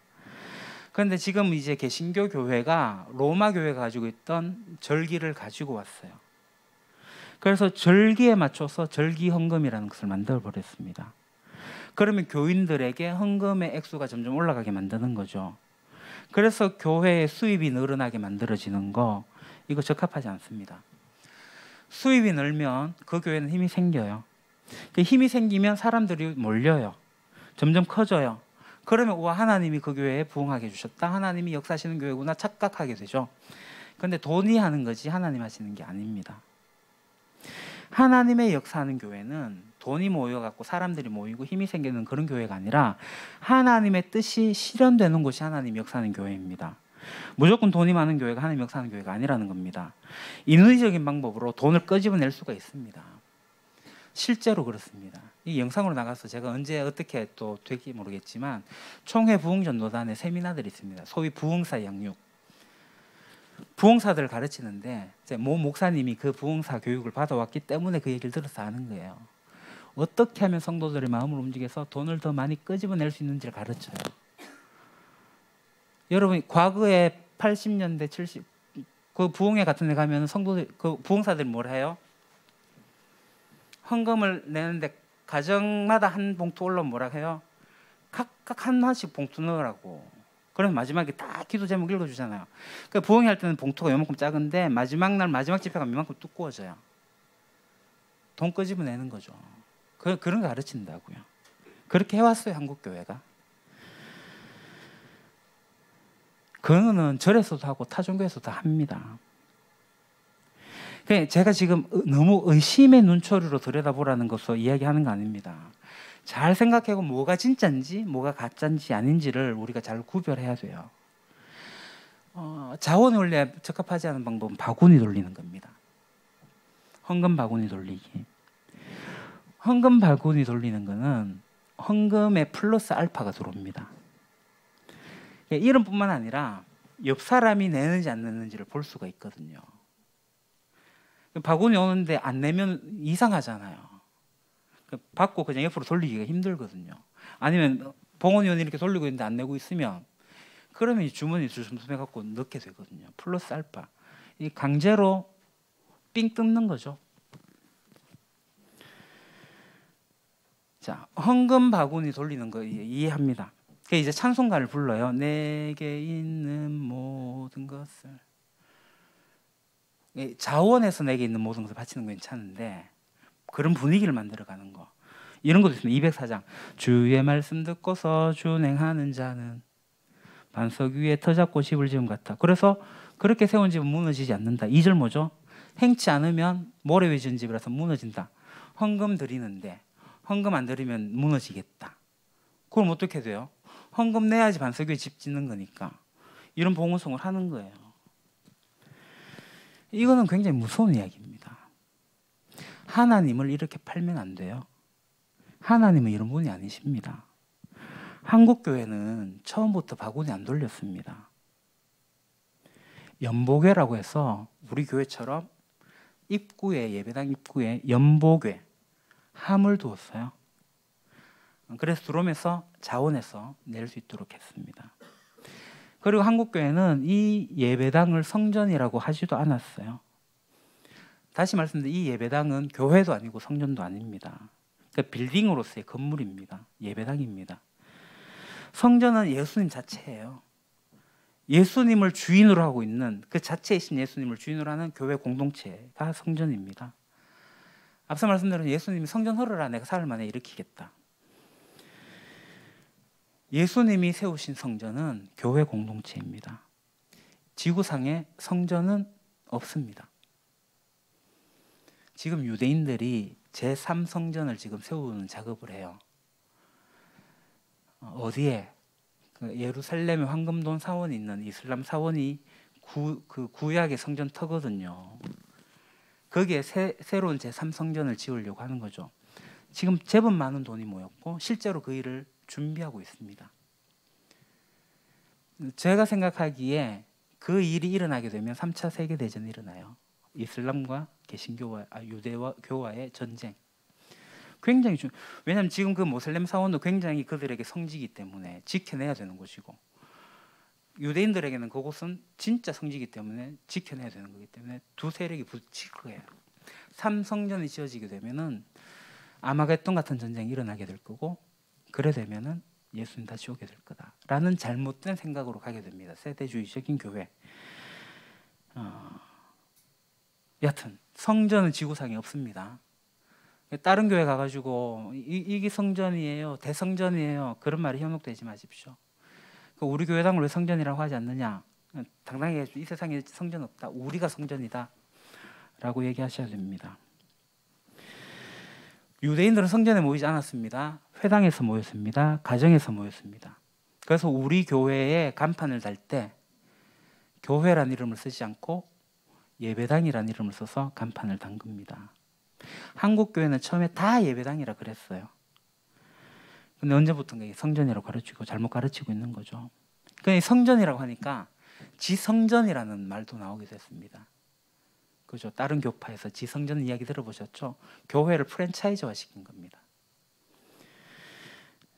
그런데 지금 이제 개신교 교회가 로마 교회가 가지고 있던 절기를 가지고 왔어요. 그래서 절기에 맞춰서 절기 헌금이라는 것을 만들어 버렸습니다. 그러면 교인들에게 헌금의 액수가 점점 올라가게 만드는 거죠. 그래서 교회의 수입이 늘어나게 만들어지는 거, 이거 적합하지 않습니다. 수입이 늘면 그 교회는 힘이 생겨요. 그 힘이 생기면 사람들이 몰려요. 점점 커져요. 그러면 와, 하나님이 그 교회에 부흥하게 해주셨다, 하나님이 역사하시는 교회구나 착각하게 되죠. 그런데 돈이 하는 거지 하나님 하시는 게 아닙니다. 하나님의 역사하는 교회는 돈이 모여갖고 사람들이 모이고 힘이 생기는 그런 교회가 아니라 하나님의 뜻이 실현되는 곳이 하나님 역사하는 교회입니다. 무조건 돈이 많은 교회가 하나님 역사하는 교회가 아니라는 겁니다. 인위적인 방법으로 돈을 끄집어낼 수가 있습니다. 실제로 그렇습니다. 이 영상으로 나가서 제가 언제 어떻게 또 될지 모르겠지만 총회 부흥전도단의 세미나들이 있습니다. 소위 부흥사 양육. 부흥사들을 가르치는데 모 목사님이 그 부흥사 교육을 받아왔기 때문에 그 얘기를 들어서 아는 거예요. 어떻게 하면 성도들의 마음을 움직여서 돈을 더 많이 끄집어낼 수 있는지를 가르쳐요. 여러분, 과거에 80년대 70 그 부흥회 같은 데 가면 성도들, 그 부흥사들이 뭘 해요? 헌금을 내는데 가정마다 한 봉투 올라오면 뭐라 해요? 각각 하나씩 봉투 넣으라고. 그러면 마지막에 다 기도 제목 읽어주잖아요. 그러니까 부흥회 할 때는 봉투가 요만큼 작은데 마지막 날 마지막 집회가 이만큼 두꺼워져요. 돈 끄집어내는 거죠. 그런 거 가르친다고요. 그렇게 해왔어요, 한국 교회가. 그거는 절에서도 하고 타종교에서도 합니다. 제가 지금 너무 의심의 눈초리로 들여다보라는 것으로 이야기하는 거 아닙니다. 잘 생각하고 뭐가 진짜인지 뭐가 가짜인지 아닌지를 우리가 잘 구별해야 돼요. 자원 원리에 적합하지 않은 방법은 바구니 돌리는 겁니다. 헌금 바구니 돌리기. 헌금 바구니 돌리는 거는 헌금에 플러스 알파가 들어옵니다. 이름뿐만 아니라 옆 사람이 내는지 안 내는지를 볼 수가 있거든요. 바구니 오는데 안 내면 이상하잖아요. 받고 그냥 옆으로 돌리기가 힘들거든요. 아니면 봉헌위원이 이렇게 돌리고 있는데 안 내고 있으면 그러면 주머니 주섬주섬 해갖고 넣게 되거든요. 플러스 알파. 이 강제로 삥 뜯는 거죠. 자, 헌금 바구니 돌리는 거 이해합니다. 이제 찬송가를 불러요. 내게 있는 모든 것을. 자원에서 내게 있는 모든 것을 바치는 건 괜찮은데 그런 분위기를 만들어가는 거. 이런 것도 있습니다. 204장. 주의 말씀 듣고서 준행하는 자는 반석 위에 터 잡고 집을 지은 것 같다. 그래서 그렇게 세운 집은 무너지지 않는다. 2절 뭐죠? 행치 않으면 모래 위에 지은 집이라서 무너진다. 헌금 드리는데 헌금 안 드리면 무너지겠다. 그럼 어떻게 돼요? 헌금 내야지 반석 위에 집 짓는 거니까. 이런 봉헌송을 하는 거예요. 이거는 굉장히 무서운 이야기입니다. 하나님을 이렇게 팔면 안 돼요. 하나님은 이런 분이 아니십니다. 한국교회는 처음부터 바구니 안 돌렸습니다. 연보궤라고 해서 우리 교회처럼 입구에, 예배당 입구에 연보궤, 함을 두었어요. 그래서 들어오면서 자원해서 낼 수 있도록 했습니다. 그리고 한국교회는 이 예배당을 성전이라고 하지도 않았어요. 다시 말씀드리면 이 예배당은 교회도 아니고 성전도 아닙니다. 그러니까 빌딩으로서의 건물입니다. 예배당입니다. 성전은 예수님 자체예요. 예수님을 주인으로 하고 있는 그 자체이신 예수님을 주인으로 하는 교회 공동체가 성전입니다. 앞서 말씀드린 예수님이 성전 헐어라 내가 사흘 만에 일으키겠다. 예수님이 세우신 성전은 교회 공동체입니다. 지구상에 성전은 없습니다. 지금 유대인들이 제3성전을 지금 세우는 작업을 해요. 어디에? 그 예루살렘에 황금돈 사원이 있는 이슬람 사원이 그 구약의 성전 터거든요. 거기에 새로운 제3성전을 지으려고 하는 거죠. 지금 제법 많은 돈이 모였고 실제로 그 일을 준비하고 있습니다. 제가 생각하기에 그 일이 일어나게 되면 3차 세계대전이 일어나요. 이슬람과 개신교와 유대와 교와의 전쟁. 굉장히 왜냐하면 지금 그 모슬렘 사원도 굉장히 그들에게 성지이기 때문에 지켜내야 되는 곳이고 유대인들에게는 그곳은 진짜 성지이기 때문에 지켜내야 되는 거기 때문에 두 세력이 부딪힐 거예요. 3성전이 지어지게 되면은 아마겟돈 같은 전쟁이 일어나게 될 거고 그래 되면은 예수님 다시 오게 될 거다라는 잘못된 생각으로 가게 됩니다. 세대주의적인 교회. 여하튼 성전은 지구상에 없습니다. 다른 교회 가가지고 이게 성전이에요, 대성전이에요 그런 말이 현혹되지 마십시오. 우리 교회당을 왜 성전이라고 하지 않느냐? 당당히 이 세상에 성전 없다. 우리가 성전이다 라고 얘기하셔야 됩니다. 유대인들은 성전에 모이지 않았습니다. 회당에서 모였습니다. 가정에서 모였습니다. 그래서 우리 교회에 간판을 달 때 교회란 이름을 쓰지 않고 예배당이란 이름을 써서 간판을 단 겁니다. 한국 교회는 처음에 다 예배당이라 그랬어요. 근데 언제부턴가 성전이라고 가르치고 잘못 가르치고 있는 거죠. 그러니까 성전이라고 하니까 지성전이라는 말도 나오게 됐습니다. 그죠? 다른 교파에서 지성전 이야기 들어보셨죠? 교회를 프랜차이즈화 시킨 겁니다.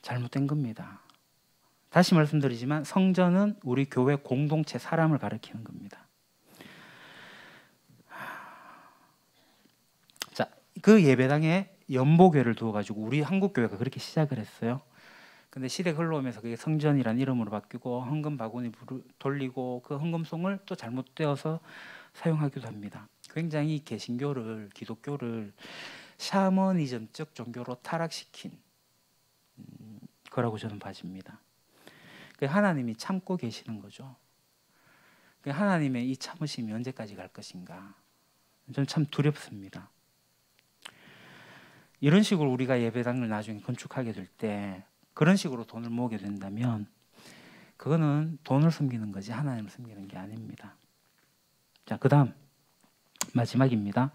잘못된 겁니다. 다시 말씀드리지만 성전은 우리 교회 공동체 사람을 가리키는 겁니다. 자, 그 예배당에 연보궤를 두어가지고 우리 한국 교회가 그렇게 시작을 했어요. 근데 시대가 흘러오면서 그게 성전이라는 이름으로 바뀌고 헌금 바구니 돌리고 그 헌금송을 또 잘못되어서 사용하기도 합니다. 굉장히 개신교를 기독교를 샤머니즘적 종교로 타락시킨 거라고 저는 봐집니다. 하나님이 참고 계시는 거죠. 하나님의 이 참으심이 언제까지 갈 것인가? 저는 참 두렵습니다. 이런 식으로 우리가 예배당을 나중에 건축하게 될 때 그런 식으로 돈을 모으게 된다면 그거는 돈을 숨기는 거지 하나님을 숨기는 게 아닙니다. 자, 그 다음 마지막입니다.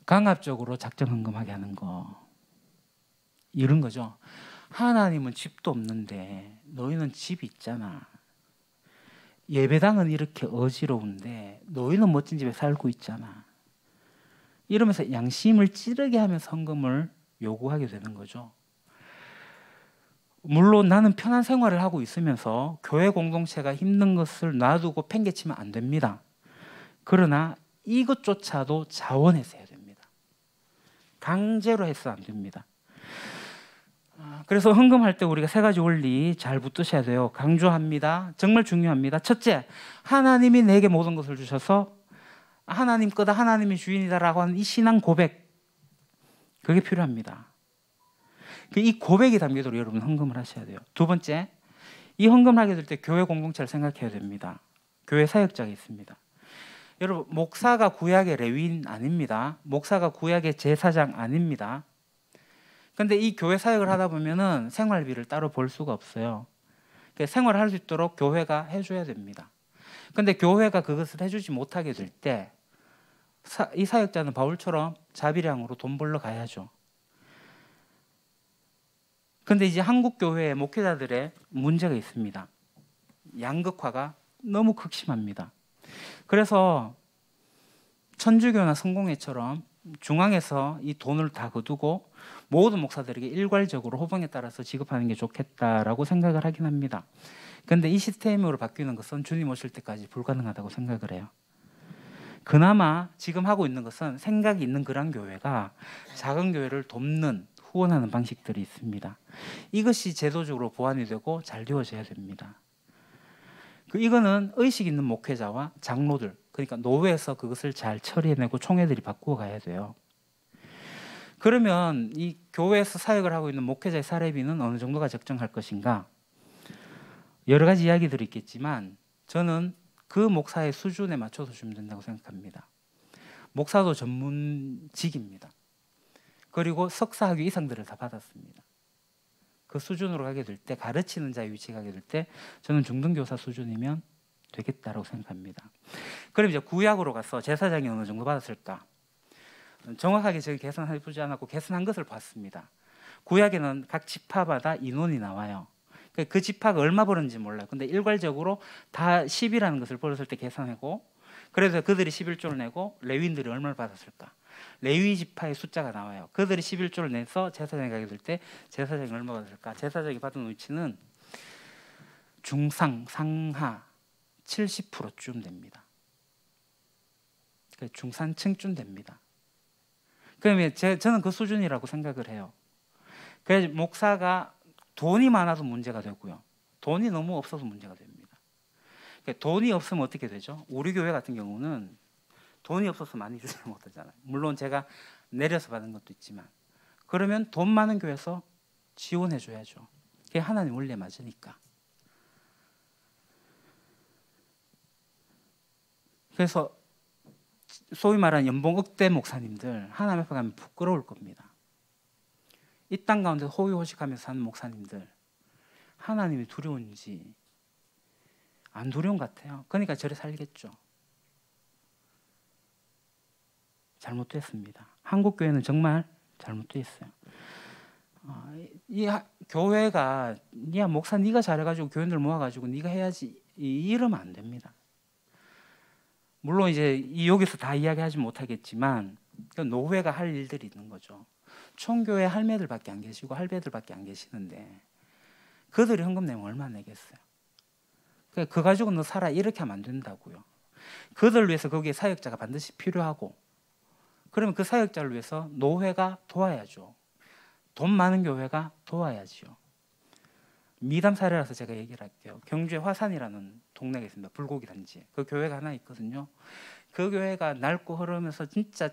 강압적으로 작정 헌금하게 하는 거. 이런 거죠. 하나님은 집도 없는데 너희는 집이 있잖아. 예배당은 이렇게 어지러운데 너희는 멋진 집에 살고 있잖아. 이러면서 양심을 찌르게 하면서 헌금을 요구하게 되는 거죠. 물론 나는 편한 생활을 하고 있으면서 교회 공동체가 힘든 것을 놔두고 팽개치면 안 됩니다. 그러나 이것조차도 자원해서 해야 됩니다. 강제로 해서 안 됩니다. 그래서 헌금할 때 우리가 세 가지 원리 잘 붙드셔야 돼요. 강조합니다. 정말 중요합니다. 첫째, 하나님이 내게 모든 것을 주셔서 하나님 거다, 하나님이 주인이다라고 하는 이 신앙 고백, 그게 필요합니다. 이 고백이 담기도록 여러분 헌금을 하셔야 돼요. 두 번째, 이 헌금을 하게 될 때 교회 공동체를 생각해야 됩니다. 교회 사역자가 있습니다. 여러분, 목사가 구약의 레위인 아닙니다. 목사가 구약의 제사장 아닙니다. 근데 이 교회 사역을 하다 보면은 생활비를 따로 벌 수가 없어요. 생활을 할 수 있도록 교회가 해줘야 됩니다. 근데 교회가 그것을 해주지 못하게 될 때 이 사역자는 바울처럼 자비량으로 돈 벌러 가야죠. 근데 이제 한국 교회의 목회자들의 문제가 있습니다. 양극화가 너무 극심합니다. 그래서 천주교나 성공회처럼 중앙에서 이 돈을 다 거두고 모든 목사들에게 일괄적으로 호봉에 따라서 지급하는 게 좋겠다라고 생각을 하긴 합니다. 그런데 이 시스템으로 바뀌는 것은 주님 오실 때까지 불가능하다고 생각을 해요. 그나마 지금 하고 있는 것은 생각이 있는 그런 교회가 작은 교회를 돕는, 후원하는 방식들이 있습니다. 이것이 제도적으로 보완이 되고 잘 되어져야 됩니다. 이거는 의식 있는 목회자와 장로들, 그러니까 노회에서 그것을 잘 처리해내고 총회들이 바꾸어 가야 돼요. 그러면 이 교회에서 사역을 하고 있는 목회자의 사례비는 어느 정도가 적정할 것인가? 여러 가지 이야기들이 있겠지만 저는 그 목사의 수준에 맞춰서 주면 된다고 생각합니다. 목사도 전문직입니다. 그리고 석사학위 이상들을 다 받았습니다. 그 수준으로 가게 될 때, 가르치는 자의 위치에 가게 될 때 저는 중등교사 수준이면 되겠다라고 생각합니다. 그럼 이제 구약으로 가서 제사장이 어느 정도 받았을까? 정확하게 저희 계산해보지 않았고 계산한 것을 봤습니다. 구약에는 각 지파마다 인원이 나와요. 그 지파가 얼마 벌었는지 몰라요. 근데 일괄적으로 다 10이라는 것을 벌었을 때 계산하고, 그래서 그들이 11조를 내고 레위인들이 얼마를 받았을까? 레위 지파의 숫자가 나와요. 그들이 11조를 내서 제사장이 가게 될 때 제사장이 얼마 받았을까? 제사장이 받은 위치는 중상, 상하 70%쯤 됩니다. 중산층쯤 됩니다. 그러면 저는 그 수준이라고 생각을 해요. 그래서 목사가 돈이 많아서 문제가 되고요. 돈이 너무 없어서 문제가 됩니다. 그러니까 돈이 없으면 어떻게 되죠? 우리 교회 같은 경우는 돈이 없어서 많이 주지 못하잖아요. 물론 제가 내려서 받은 것도 있지만, 그러면 돈 많은 교회에서 지원해 줘야죠. 그게 하나님 원리에 맞으니까. 그래서 소위 말하는 연봉 억대 목사님들 하나님 앞에 가면 부끄러울 겁니다. 이 땅 가운데 호의호식하면서 사는 목사님들 하나님이 두려운지 안 두려운 것 같아요. 그러니까 저래 살겠죠. 잘못됐습니다. 한국 교회는 정말 잘못되어 있어요. 이 교회가 야 목사 네가 잘해가지고 교인들 모아가지고 네가 해야지 이러면 안 됩니다. 물론 이제 여기서 다 이야기하지 못하겠지만 노회가 할 일들이 있는 거죠. 총교회 할매들밖에 안 계시고 할배들밖에 안 계시는데 그들이 헌금 내면 얼마나 내겠어요? 그 가지고 너 살아 이렇게 하면 안 된다고요. 그들을 위해서 거기에 사역자가 반드시 필요하고, 그러면 그 사역자를 위해서 노회가 도와야죠. 돈 많은 교회가 도와야지요. 미담 사례라서 제가 얘기를 할게요. 경주에 화산이라는 동네가 있습니다. 불고기 단지. 그 교회가 하나 있거든요. 그 교회가 낡고 흐르면서 진짜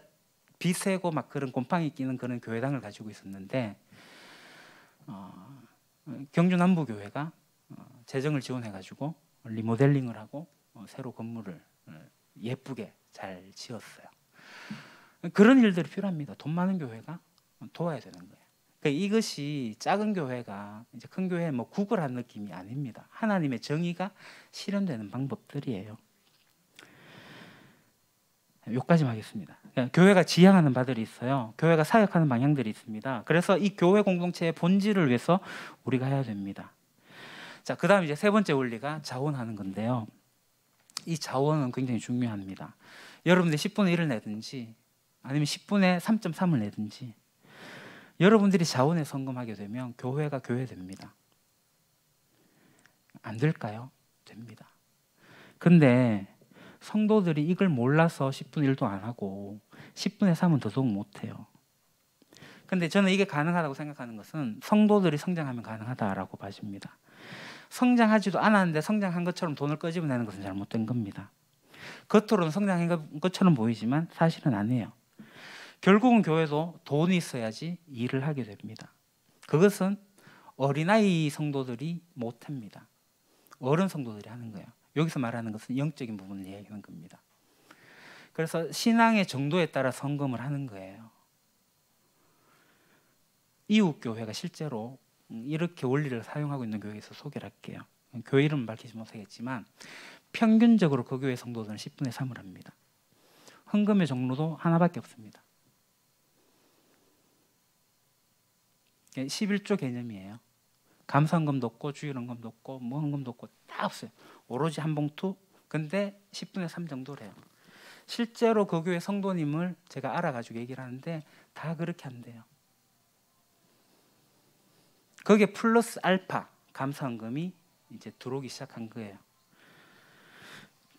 비세고 막 그런 곰팡이 끼는 그런 교회당을 가지고 있었는데 경주 남부 교회가 재정을 지원해가지고 리모델링을 하고 새로 건물을 예쁘게 잘 지었어요. 그런 일들이 필요합니다. 돈 많은 교회가 도와야 되는 거예요. 그러니까 이것이 작은 교회가 이제 큰 교회 뭐 구걸한 느낌이 아닙니다. 하나님의 정의가 실현되는 방법들이에요. 여기까지만 하겠습니다. 교회가 지향하는 바들이 있어요. 교회가 사역하는 방향들이 있습니다. 그래서 이 교회 공동체의 본질을 위해서 우리가 해야 됩니다. 자, 그다음 이제 세 번째 원리가 자원하는 건데요. 이 자원은 굉장히 중요합니다. 여러분들이 10분의 1을 내든지 아니면 10분의 3.3을 내든지 여러분들이 자원에 헌금하게 되면 교회가 교회됩니다. 안 될까요? 됩니다. 근데 성도들이 이걸 몰라서 10분의 1도 안 하고 10분의 3은 더더욱 못해요. 근데 저는 이게 가능하다고 생각하는 것은 성도들이 성장하면 가능하다라고 봐집니다. 성장하지도 않았는데 성장한 것처럼 돈을 끄집어내는 것은 잘못된 겁니다. 겉으로는 성장한 것처럼 보이지만 사실은 아니에요. 결국은 교회도 돈이 있어야지 일을 하게 됩니다. 그것은 어린아이 성도들이 못합니다. 어른 성도들이 하는 거예요. 여기서 말하는 것은 영적인 부분을 이야기하는 겁니다. 그래서 신앙의 정도에 따라 헌금을 하는 거예요. 이웃교회가 실제로 이렇게 원리를 사용하고 있는 교회에서 소개를 할게요. 교회 이름은 밝히지 못하겠지만 평균적으로 그 교회 성도들은 10분의 3을 합니다. 헌금의 종류도 하나밖에 없습니다. 11조 개념이에요. 감사헌금도 없고 주일헌금도 없고 뭐 헌금도 없고 다 없어요. 오로지 한 봉투. 근데 10분의 3 정도래요. 실제로 그 교회 성도님을 제가 알아가지고 얘기를 하는데 다 그렇게 한대요. 거기에 플러스 알파 감사헌금이 이제 들어오기 시작한 거예요.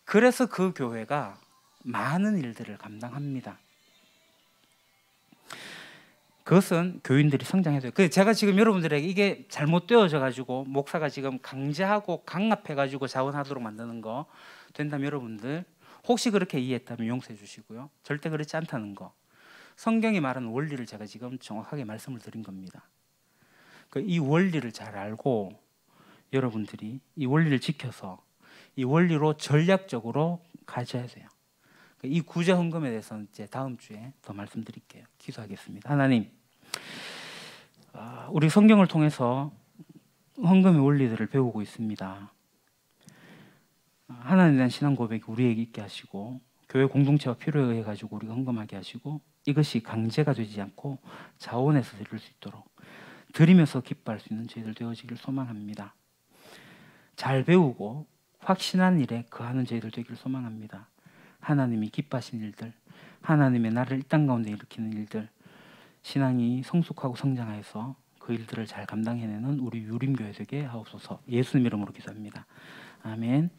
그래서 그 교회가 많은 일들을 감당합니다. 그것은 교인들이 성장해야 돼요. 제가 지금 여러분들에게 이게 잘못되어져 가지고 목사가 지금 강제하고 강압해 가지고 자원하도록 만드는 거 된다면 여러분들 혹시 그렇게 이해했다면 용서해 주시고요. 절대 그렇지 않다는 거. 성경이 말하는 원리를 제가 지금 정확하게 말씀을 드린 겁니다. 이 원리를 잘 알고 여러분들이 이 원리를 지켜서 이 원리로 전략적으로 가져야 돼요. 이 구제 헌금에 대해서는 이제 다음 주에 더 말씀드릴게요. 기도하겠습니다. 하나님, 우리 성경을 통해서 헌금의 원리들을 배우고 있습니다. 하나님에 대한 신앙 고백이 우리에게 있게 하시고 교회 공동체와 필요에 의해 가지고 우리가 헌금하게 하시고 이것이 강제가 되지 않고 자원해서 드릴 수 있도록 드리면서 기뻐할 수 있는 저희들 되어지길 소망합니다. 잘 배우고 확신한 일에 거하는 저희들 되기를 소망합니다. 하나님이 기뻐하신 일들, 하나님의 나를 이 땅 가운데 일으키는 일들, 신앙이 성숙하고 성장해서 그 일들을 잘 감당해내는 우리 유림교회 되게 하옵소서. 예수님 이름으로 기도합니다. 아멘.